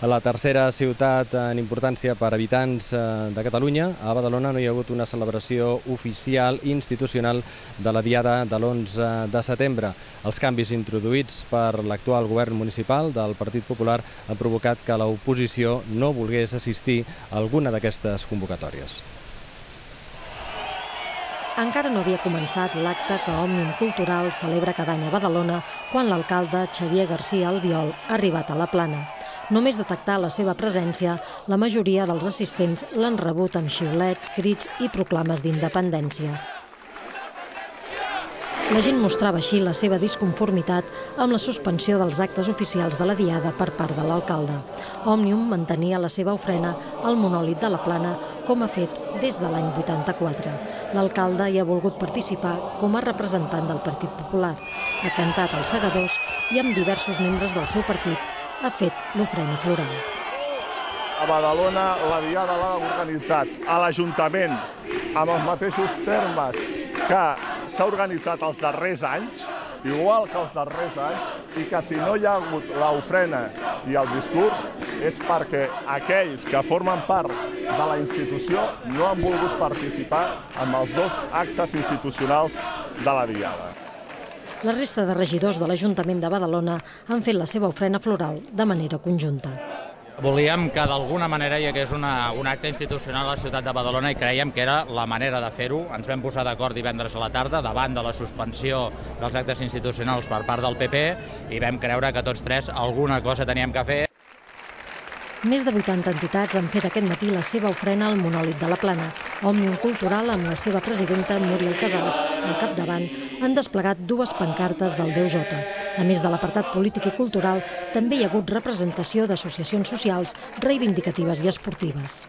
La tercera ciutat en importància per habitants de Catalunya, a Badalona no hi ha hagut una celebració oficial institucional de la Diada de l'11 de setembre. Els canvis introduïts per l'actual govern municipal del Partit Popular han provocat que l'oposició no volgués assistir a alguna d'aquestes convocatòries. Encara no havia començat l'acte que Òmnium Cultural celebra cada any a Badalona quan l'alcalde Xavier García Albiol ha arribat a la Plana. Només detectar la seva presència, la majoria dels assistents l'han rebut amb xiulets, crits i proclames d'independència. La gent mostrava així la seva disconformitat amb la suspensió dels actes oficials de la Diada per part de l'alcalde. Òmnium mantenia la seva ofrena al monòlit de la Plana, com ha fet des de l'any 84. L'alcalde hi ha volgut participar com a representant del Partit Popular. Ha cantat als segadors i amb diversos membres del seu partit ha fet l'ofrena floral. A Badalona la Diada l'ha organitzat a l'Ajuntament amb els mateixos termes que s'ha organitzat els darrers anys, igual que els darrers anys, i que si no hi ha hagut l'ofrena i el discurs és perquè aquells que formen part de la institució no han volgut participar en els dos actes institucionals de la Diada. La resta de regidors de l'Ajuntament de Badalona han fet la seva ofrena floral de manera conjunta. Volíem que d'alguna manera hi hagués un acte institucional a la ciutat de Badalona i creiem que era la manera de fer-ho. Ens vam posar d'acord divendres a la tarda davant de la suspensió dels actes institucionals per part del PP i vam creure que tots tres alguna cosa teníem que fer. Més de 80 entitats han fet aquest matí la seva ofrena al monòlit de la Plana. Òmnium Cultural, amb la seva presidenta Muriel Casals al capdavant, han desplegat dues pancartes del Déu Jota. A més de l'apartat polític i cultural, també hi ha hagut representació d'associacions socials, reivindicatives i esportives.